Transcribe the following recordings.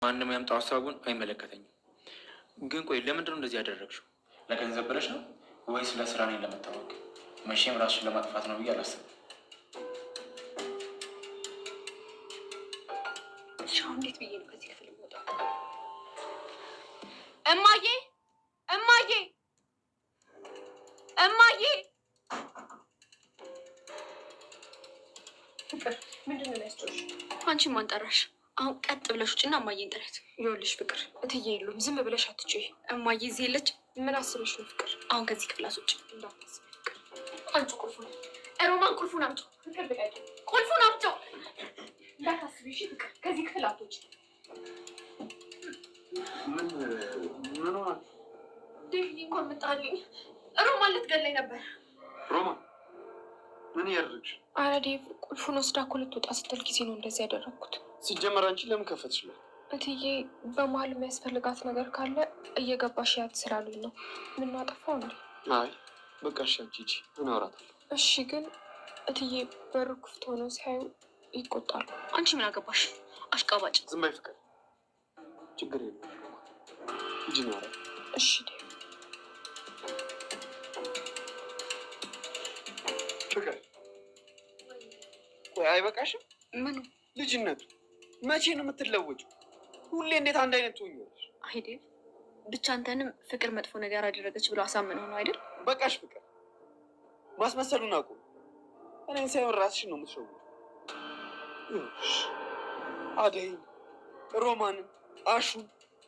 ማንም ያምጣው ሀሳቡን አይመለከተኝም። ግን ቆይ ለምንድን ነው እንደዚህ ያደረግሽው? ለገንዘብ ብለሽ ነው ወይስ ለስራ እኔን ለመታወቅ? መቼም ራስሽን ለማጥፋት ነው ብዬ አላስብም። እንዴት ብዬ ነው ከዚህ ክፍል የምወጣው? እማዬ እማዬ እማዬ! ፍቅር ምንድን ነው የሚያስጨውሽ? አንቺን ማን ጠራሽ? አሁን ቀጥ ብለሽ ውጭና እማዬን ጥረት። ይኸውልሽ ፍቅር፣ እትዬ የሉም። ዝም ብለሽ አትጩይ። እማዬ እዚህ የለች። ምን አስበሽ ነው ፍቅር? አሁን ከዚህ ክፍል አስወጪ። እንዳታስቢ ፍቅር። አንቺ ቁልፉን ሮማን፣ ቁልፉን አምጪ። ፍቅር ብቃቂ፣ ቁልፉን አምጪ። እንዳታስቢ እሺ ፍቅር፣ ከዚህ ክፍል አትወጪ። ምን ሆነ? ዴቪድ እንኳን መጣልኝ። ሮማን ልትገለኝ ነበር። ሮማን ምን ያደርግሽ? አረ ዴቭ፣ ቁልፉን ወስዳ እኮ ልትወጣ ስትል ጊዜ ነው እንደዚህ ያደረግኩት። ሲጀመር አንቺ ለምን ከፈትሽ ነው? እትዬ በመሀል የሚያስፈልጋት ነገር ካለ እየገባሽ ያት ስላሉኝ ነው። ምናጠፋው እንዴ? አይ በቃ እሺ፣ አንቺ ሂጂ፣ ምን አወራታለሁ። እሺ ግን እትዬ በሩ ክፍት ሆነው ሲያዩ ይቆጣሉ። አንቺ ምን አገባሽ? አሽቃባጭ። ዝም በይ ፍቅር፣ ችግር የለም ሂጂ ነው። እሺ ዴቭ። ፍቅር ቆይ አይበቃሽም? ምኑ? ልጅነቱ መቼ ነው የምትለወጪው? ሁሌ እንዴት አንድ አይነት ትሆኛለሽ? አይ ዴቭ፣ ብቻ አንተንም ፍቅር መጥፎ ነገር አደረገች ብሎ አሳምነው ነው አይደል? በቃሽ ፍቅር፣ ማስመሰሉን አቁም። እኔን ሳይሆን ራስሽን ነው የምትሸውው። አደይን፣ ሮማንን፣ አሹን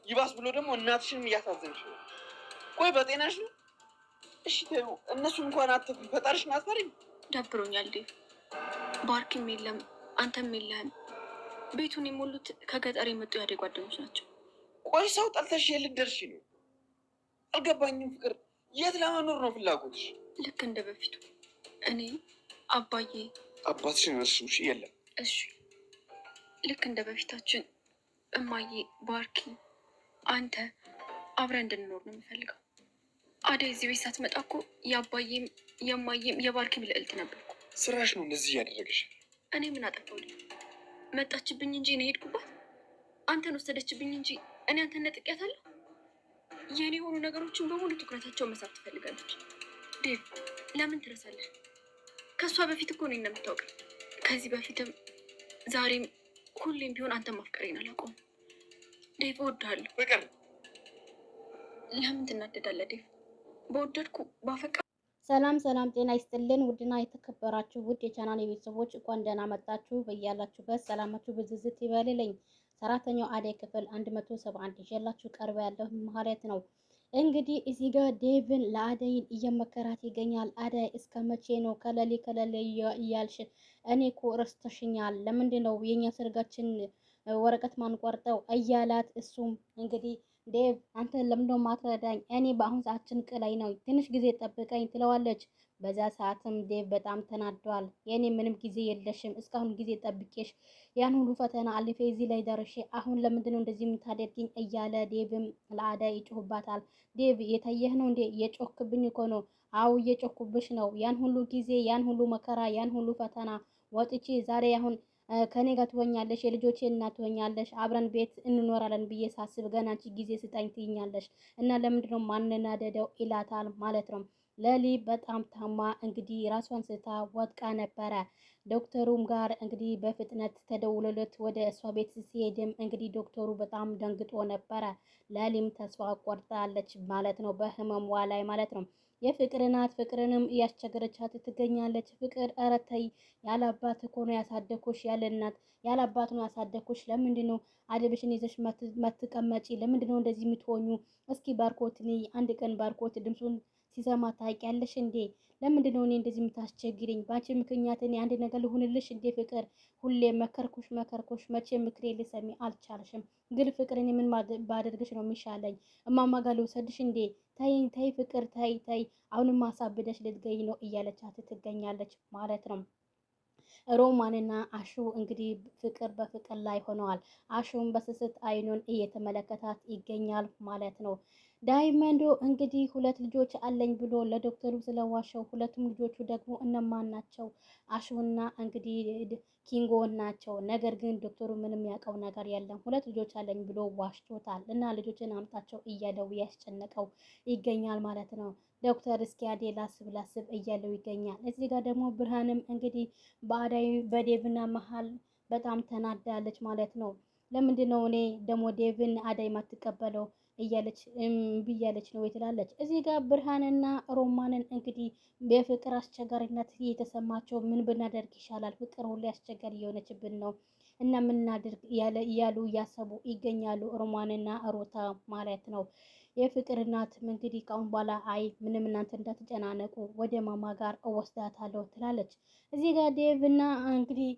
ይባስ ብሎ ደግሞ እናትሽንም እያሳዘንሽ ነው። ቆይ በጤናሽ ነው? እሺ ተይው፣ እነሱን እንኳን አትፍሪ። ፈጣሪሽን አትፈሪም? ደብሮኛል ዴቭ። ባርክም የለም አንተም የለህም። ቤቱን የሞሉት ከገጠር የመጡ ያዴ ጓደኞች ናቸው። ቆይ ሰው ጠልተሽ የት ልትደርሺ ነው? አልገባኝም ፍቅር። የት ለመኖር ነው ፍላጎትሽ? ልክ እንደ በፊቱ እኔ አባዬ። አባትሽን እርሺው። እሺ የለም። እሺ ልክ እንደ በፊታችን እማዬ፣ ባርኪ፣ አንተ አብረን እንድንኖር ነው የምፈልገው። አደይ እዚህ ቤት ሳትመጣ እኮ የአባዬም የማዬም የባርኪም ልዕልት ነበርኩ። ስራሽ ነው እንደዚህ እያደረገሽ። እኔ ምን አጠፋው? መጣችብኝ እንጂ እኔ ሄድኩባት። አንተን ወሰደችብኝ እንጂ እኔ አንተን ነጥቄያታለሁ። የእኔ የሆኑ ነገሮችን በሙሉ ትኩረታቸውን መሳብ ትፈልጋለች። ዴቭ ለምን ትረሳለህ? ከእሷ በፊት እኮ እኔን ነው የምታውቀኝ። ከዚህ በፊትም ዛሬም ሁሌም ቢሆን አንተን ማፍቀሬን አላውቀውም። ዴቭ እወድሃለሁ። ፍቅር ለምን ትናደዳለህ ዴቭ? በወደድኩ ባፈቃ ሰላም ሰላም፣ ጤና ይስጥልን ውድና የተከበራችሁ ውድ የቻናል የቤተሰቦች እንኳን ደህና መጣችሁ። በያላችሁበት ሰላማችሁ ብዝዝት ይበልልኝ። ሰራተኛው አደይ ክፍል 171 ይዤላችሁ ቀርበ ያለሁ ማለት ነው። እንግዲህ እዚህ ጋር ዴቭን ለአደይን እየመከራት ይገኛል። አደይ እስከ መቼ ነው ከለሌ እያልሽ? እኔ እኮ ረስተሽኛል። ለምንድን ነው የኛ ሰርጋችን ወረቀት ማንቆርጠው እያላት፣ እሱም እንግዲህ ዴቭ አንተ ለምንድነው ማትረዳኝ? እኔ በአሁን ሰዓት ጭንቅ ላይ ነው፣ ትንሽ ጊዜ ጠብቀኝ ትለዋለች። በዛ ሰዓትም ዴቭ በጣም ተናዷል። የኔ ምንም ጊዜ የለሽም፣ እስካሁን ጊዜ ጠብቄሽ ያን ሁሉ ፈተና አልፌ እዚህ ላይ ደርሼ አሁን ለምንድነው እንደዚህ የምታደርጊኝ? እያለ ዴቭም ለአደይ ይጮህባታል። ዴቭ የታየህ ነው እንዴ? የጮክብኝ እኮ ነው። አው እየጮኩብሽ ነው። ያን ሁሉ ጊዜ ያን ሁሉ መከራ ያን ሁሉ ፈተና ወጥቼ ዛሬ አሁን ከኔ ጋር ትሆኛለሽ፣ የልጆቼ እናት ትሆኛለሽ፣ አብረን ቤት እንኖራለን ብዬ ሳስብ ገና አንቺ ጊዜ ስጣኝ ትይኛለሽ እና ለምንድነው ማንናደደው? ይላታል ማለት ነው። ለሊ በጣም ታማ እንግዲህ ራሷን ስታ ወድቃ ነበረ። ዶክተሩም ጋር እንግዲህ በፍጥነት ተደውሎለት ወደ እሷ ቤት ሲሄድም እንግዲህ ዶክተሩ በጣም ደንግጦ ነበረ። ለሊም ተስፋ ቆርጣለች ማለት ነው፣ በህመሟ ላይ ማለት ነው። የፍቅር እናት ፍቅርንም እያስቸገረቻት ትገኛለች። ፍቅር ኧረ ተይ፣ ያለ አባት እኮ ነው ያሳደኩሽ፣ ያለ እናት ያለ አባት ነው ያሳደኩሽ። ለምንድን ነው አደብሽን ይዘሽ ማትቀመጪ? ለምንድን ነው እንደዚህ የምትሆኙ? እስኪ ባርኮት ነይ፣ አንድ ቀን ባርኮት ድምፁን ሲሰማ ታውቂያለሽ እንዴ? ለምንድን ነው እኔ እንደዚህ የምታስቸግሪኝ? ባንቺ ምክንያት እኔ አንድ ነገር ልሁንልሽ እንዴ? ፍቅር ሁሌ መከርኩሽ፣ መቼ ምክሬ ልሰሚ አልቻልሽም። ግን ፍቅር እኔ ምን ባደርግሽ ነው የሚሻለኝ? እማማ ጋር ልውሰድሽ እንዴ? ተይ ፍቅር ተይ፣ አሁንም ማሳብደሽ ልትገኝ ነው እያለቻት ትገኛለች ማለት ነው። ሮማንና አሹ እንግዲህ ፍቅር በፍቅር ላይ ሆነዋል። አሹም በስስት አይኑን እየተመለከታት ይገኛል ማለት ነው። ዳይመንዶ እንግዲህ ሁለት ልጆች አለኝ ብሎ ለዶክተሩ ስለዋሸው፣ ሁለቱም ልጆቹ ደግሞ እነማን ናቸው? አሹና እንግዲህ ኪንጎ ናቸው። ነገር ግን ዶክተሩ ምንም ያውቀው ነገር የለም። ሁለት ልጆች አለኝ ብሎ ዋሽቶታል እና ልጆችን አምጣቸው እያለው ያስጨነቀው ይገኛል ማለት ነው። ዶክተር እስኪያዴ ላስብ እያለው ይገኛል። እዚህ ጋር ደግሞ ብርሃንም እንግዲህ በአዳይ በዴቭና መሀል በጣም ተናዳለች ማለት ነው። ለምንድን ነው እኔ ደግሞ ዴቭን አዳይ ማትቀበለው እያለች እምቢ እያለች ነው ትላለች። እዚህ ጋር ብርሃንና ሮማንን እንግዲህ የፍቅር አስቸጋሪነት እየተሰማቸው ምን ብናደርግ ይሻላል፣ ፍቅር ሁሌ አስቸጋሪ እየሆነችብን ነው እና ምን እናድርግ እያሉ እያሰቡ ይገኛሉ። ሮማንና ሮታ ማለት ነው። የፍቅር እናትም እንግዲህ ካሁን በኋላ አይ ምንም እናንተ እንዳትጨናነቁ ወደ ማማ ጋር እወስዳታለሁ ትላለች። እዚህ ጋር ዴቭ እና እንግዲህ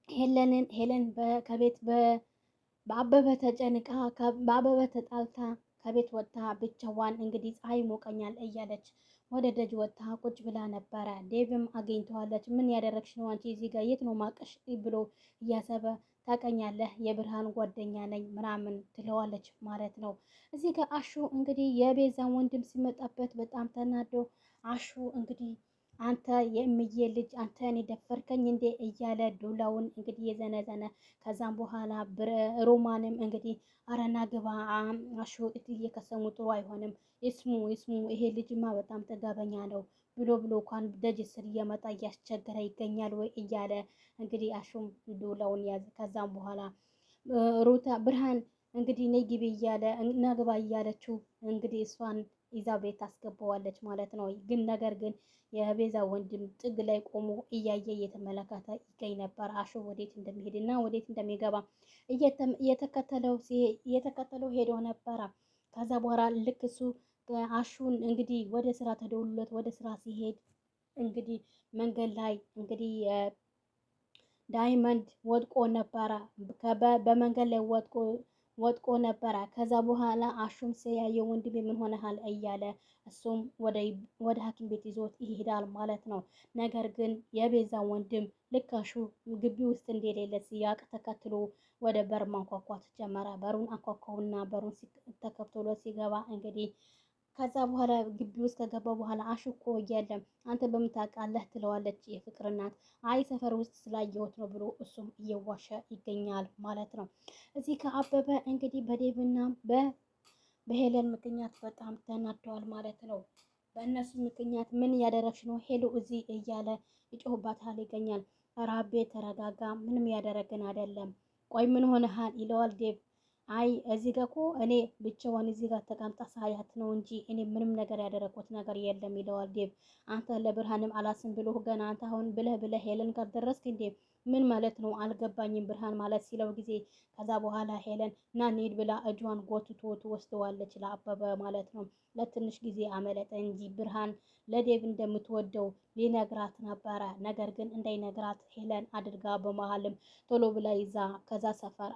ሄለን ከቤት በአበበ ተጨንቃ በአበበ ተጣልታ ከቤት ወጥታ ብቻዋን እንግዲህ ፀሐይ ሞቀኛል እያለች ወደ ደጅ ወጥታ ቁጭ ብላ ነበረ። ዴቭም አገኝተዋለች። ምን ያደረግሽ ነው አንቺ እዚህ ጋር የት ነው ማቀሽ ብሎ እያሰበ ታቀኛለህ የብርሃን ጓደኛ ነኝ ምናምን ትለዋለች ማለት ነው። እዚህ ጋር አሹ እንግዲህ የቤዛን ወንድም ሲመጣበት በጣም ተናዶ አሹ እንግዲህ አንተ የእምዬ ልጅ አንተ እኔ ደፈርከኝ እንዴ እያለ ዱላውን እንግዲህ የዘነዘነ ከዛም በኋላ ሮማንም እንግዲህ አረና ግባ አሹ እትዬ ከሰሙ ጥሩ አይሆንም፣ ይስሙ ይሄ ልጅማ በጣም ጥጋበኛ ነው ብሎ እንኳን ደጅ ስር እየመጣ እያስቸገረ ይገኛል ወይ እያለ እንግዲህ አሹም ዱላውን ያዘ። ከዛም በኋላ ሩታ ብርሃን እንግዲህ ነይ ግቢ እያለ ነግባ እያለችው እንግዲህ እሷን ይዛ ቤት ታስገባዋለች ማለት ነው። ግን ነገር ግን የቤዛ ወንድም ጥግ ላይ ቆሞ እያየ እየተመለከተ ይገኝ ነበር። አሹ ወዴት እንደሚሄድ እና ወዴት እንደሚገባ እየተከተለው ሄዶ ነበረ። ከዛ በኋላ ልክ እሱ አሹን እንግዲህ ወደ ስራ ተደውሎለት ወደ ስራ ሲሄድ እንግዲህ መንገድ ላይ እንግዲህ ዳይመንድ ወድቆ ነበረ። በመንገድ ላይ ወድቆ ነበረ። ከዛ በኋላ አሹም ሲያየው ወንድሜ ምን ሆነሃል እያለ እሱም ወደ ሐኪም ቤት ይዞት ይሄዳል ማለት ነው። ነገር ግን የቤዛ ወንድም ልክ አሹ ግቢ ውስጥ እንደሌለ ሲያቅ ተከትሎ ወደ በር ማንኳኳት ጀመረ። በሩን አንኳኳውና በሩን ተከፍቶሎ ሲገባ እንግዲህ ከዛ በኋላ ግቢ ውስጥ ከገባ በኋላ አሹ እኮ የለም አንተ በምን ታውቃለህ ትለዋለች የፍቅር እናት። አይ ሰፈር ውስጥ ስላየሁት ነው ብሎ እሱም እየዋሸ ይገኛል ማለት ነው። እዚህ ከአበበ እንግዲህ በዴቭና በሄለን ምክንያት በጣም ተናደዋል ማለት ነው። በእነሱ ምክንያት ምን እያደረግሽ ነው ሄሉ እዚህ እያለ ይጮህባታል ይገኛል። ራቤ ተረጋጋ፣ ምንም ያደረግን አይደለም። ቆይ ምን ሆነሃል ይለዋል ዴቭ። አይ እዚህ ጋር እኮ እኔ ብቻዋን እዚህ ጋር ተቀምጣ ሳያት ነው እንጂ እኔ ምንም ነገር ያደረኩት ነገር የለም ይለዋል ዴቭ። አንተ ለብርሃንም አላስም ብሎ ገና አንተ አሁን ብለህ ሄለን ጋር ደረስክ እንዴ? ምን ማለት ነው አልገባኝም ብርሃን ማለት ሲለው ጊዜ ከዛ በኋላ ሄለን ና እንሂድ ብላ እጇን ጎትቶ ትወስደዋለች ለአበበ ማለት ነው። ለትንሽ ጊዜ አመለጠ እንጂ ብርሃን ለዴቭ እንደምትወደው ሊነግራት ነበረ። ነገር ግን እንዳይነግራት ሄለን አድርጋ በመሀልም ቶሎ ብላ ይዛ ከዛ ሰፈር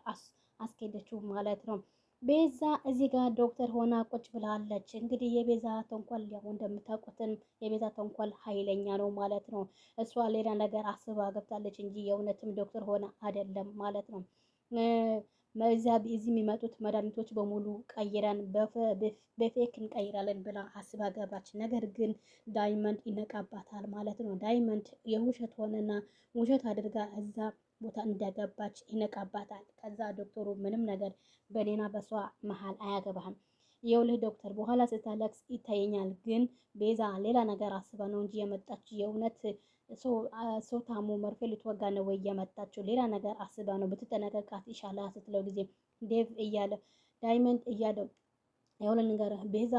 አስኬደችው ማለት ነው። ቤዛ እዚህ ጋር ዶክተር ሆና ቁጭ ብላለች። እንግዲህ የቤዛ ተንኮል ያው እንደምታውቁትም የቤዛ ተንኮል ኃይለኛ ነው ማለት ነው። እሷ ሌላ ነገር አስባ ገብታለች እንጂ የእውነትም ዶክተር ሆና አይደለም ማለት ነው። እዚህ የሚመጡት መድኃኒቶች በሙሉ ቀይረን በፌክ እንቀይራለን ብላ አስባ ገባች። ነገር ግን ዳይመንድ ይነቃባታል ማለት ነው። ዳይመንድ የውሸት ሆነና ውሸት አድርጋ እዛ ቦታ እንደገባች ይነቃባታል። ከዛ ዶክተሩ ምንም ነገር በኔና በሷ መሀል አያገባህም፣ የውልህ ዶክተር በኋላ ስታለቅስ ይታየኛል፣ ግን ቤዛ ሌላ ነገር አስባ ነው እንጂ የመጣች የእውነት ሰው ታሞ መርፌ ልትወጋ ነው ወይ የመጣችው? ሌላ ነገር አስባ ነው፣ ብትጠነቀቃት ይሻላል ስትለው ጊዜ ዴቭ እያለ ዳይመንድ እያለው የሆነ ነገር ቤዛ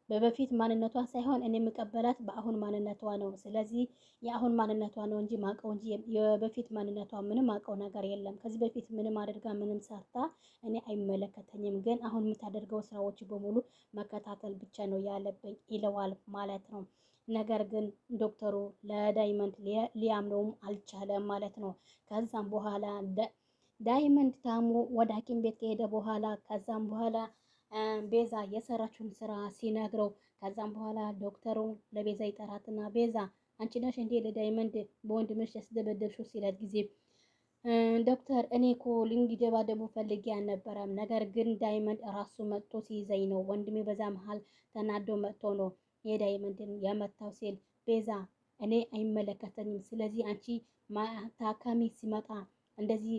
በበፊት ማንነቷ ሳይሆን እኔ የምቀበላት በአሁን ማንነቷ ነው። ስለዚህ የአሁን ማንነቷ ነው እንጂ ማቀው እንጂ የበፊት ማንነቷ ምንም አውቀው ነገር የለም። ከዚህ በፊት ምንም አድርጋ ምንም ሰርታ እኔ አይመለከተኝም። ግን አሁን የምታደርገው ስራዎች በሙሉ መከታተል ብቻ ነው ያለብኝ ይለዋል ማለት ነው። ነገር ግን ዶክተሩ ለዳይመንድ ሊያምነውም አልቻለም ማለት ነው። ከዛም በኋላ ዳይመንድ ታሞ ወደ ሐኪም ቤት ከሄደ በኋላ ከዛም በኋላ ቤዛ የሰራችውን ስራ ሲነግረው ከዛም በኋላ ዶክተሩ ለቤዛ ይጠራትና ቤዛ አንቺ ነሽ እንዴ ለዳይመንድ በወንድምሽ ያስደበደብሽው ሲላት ጊዜ ዶክተር እኔ እኮ እንዲደባደቡ ፈልጌ አልነበረም። ነገር ግን ዳይመንድ ራሱ መጥቶ ሲይዘኝ ነው። ወንድሜ በዛ መሀል ተናዶ መጥቶ ነው የዳይመንድን የመታው ሲል ቤዛ እኔ አይመለከተኝም። ስለዚህ አንቺ ታካሚ ሲመጣ እንደዚህ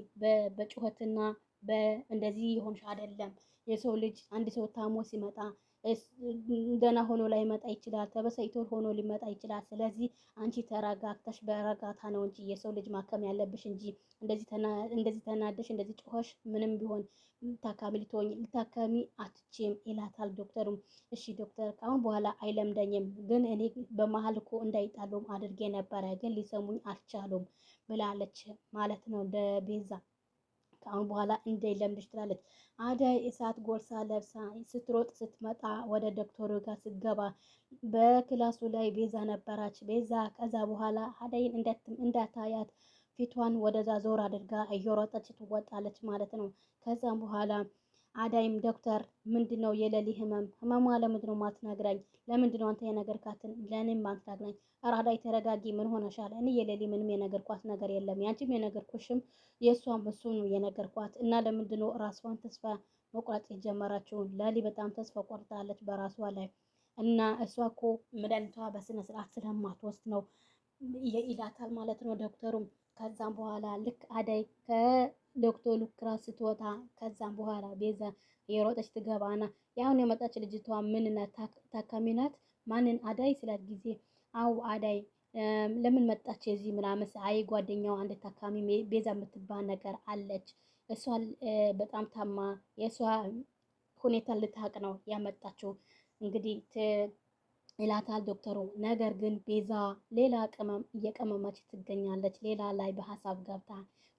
በጩኸትና እንደዚህ ይሆንሽ አይደለም። የሰው ልጅ አንድ ሰው ታሞ ሲመጣ ደህና ሆኖ ላይመጣ ይችላል። ተበሳጭቶ ሆኖ ሊመጣ ይችላል። ስለዚህ አንቺ ተረጋግተሽ በረጋታ ነው እንጂ የሰው ልጅ ማከም ያለብሽ እንጂ እንደዚህ ተናደሽ እንደዚህ ጮኸሽ ምንም ቢሆን ልታከሚ አትችም ይላታል ዶክተሩም። እሺ ዶክተር ከአሁን በኋላ አይለምደኝም፣ ግን እኔ በመሀል እኮ እንዳይጣሉም አድርጌ ነበረ፣ ግን ሊሰሙኝ አልቻሉም ብላለች ማለት ነው ቤዛ። ከአሁን በኋላ እንዳይለምድሽ ትላለች። አደይ እሳት ጎርሳ ለብሳ ስትሮጥ ስትመጣ ወደ ዶክተሩ ጋር ስትገባ በክላሱ ላይ ቤዛ ነበረች። ቤዛ ከዛ በኋላ አደይን እንዳታያት ፊቷን ወደዛ ዞር አድርጋ እየሮጠች ትወጣለች ማለት ነው። ከዛም በኋላ አዳይም ዶክተር ምንድነው የሌሊ ህመሟ ለምንድን ነው ማትነግረኝ? ለምንድን ነው አንተ የነገርካትን ለኔም ማትነግረኝ? ኧረ አዳይ ተረጋጊ፣ ምን ሆነሻል? እኔ የሌሊ ምንም የነገርኳት ነገር የለም። ያንቺም የነገርኩሽም የእሷም እሱ ነው የነገርኳት። እና ለምንድን ነው ራሷን ተስፋ መቁረጥ የጀመረችው? ሌሊ በጣም ተስፋ ቆርጣለች በራሷ ላይ እና እሷ እኮ መድኃኒቷ በስነ ስርዓት ስለማትወስድ ነው ይላታል ማለት ነው ዶክተሩም። ከዛም በኋላ ልክ አዳይ ከዶክተሩ ክላስ ስትወጣ ከዛም በኋላ ቤዛ የሮጠች ትገባና ያሁን የመጣች ልጅቷ ምን ታካሚ ናት? ማንን? አዳይ ስላት ጊዜ አው አዳይ ለምን መጣች የዚህ ምናምን? አይ ጓደኛው አንድ ታካሚ ቤዛ የምትባል ነገር አለች። እሷ በጣም ታማ የእሷ ሁኔታ ልታቅ ነው ያመጣችው እንግዲህ ይላታል ዶክተሩ። ነገር ግን ቤዛ ሌላ ቅመም እየቀመመች ትገኛለች። ሌላ ላይ በሀሳብ ገብታ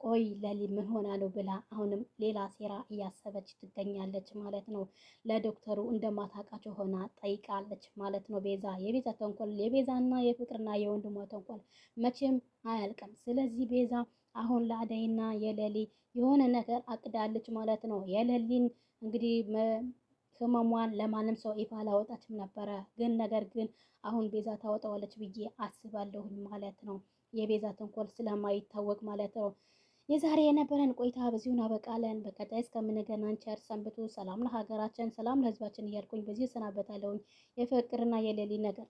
ቆይ ሌሊ ምን ሆና ነው ብላ አሁንም ሌላ ሴራ እያሰበች ትገኛለች ማለት ነው። ለዶክተሩ እንደማታውቃቸው ሆና ጠይቃለች ማለት ነው ቤዛ። የቤዛ ተንኮል የቤዛና የፍቅርና የወንድሟ ተንኮል መቼም አያልቅም። ስለዚህ ቤዛ አሁን ለአደይና የሌሊ የሆነ ነገር አቅዳለች ማለት ነው። የሌሊን እንግዲህ ህመሟን ለማንም ሰው ይፋ አላወጣችም ነበረ፣ ግን ነገር ግን አሁን ቤዛ ታወጣዋለች ብዬ አስባለሁ ማለት ነው። የቤዛ ተንኮል ስለማይታወቅ ማለት ነው። የዛሬ የነበረን ቆይታ በዚሁ እናበቃለን። በቀጣይ እስከምንገናኝ ቸር ሰንብቱ። ሰላም ለሀገራችን፣ ሰላም ለሕዝባችን እያልኩኝ በዚህ ሰናበታለሁኝ። የፍቅርና የሌሊ ነገር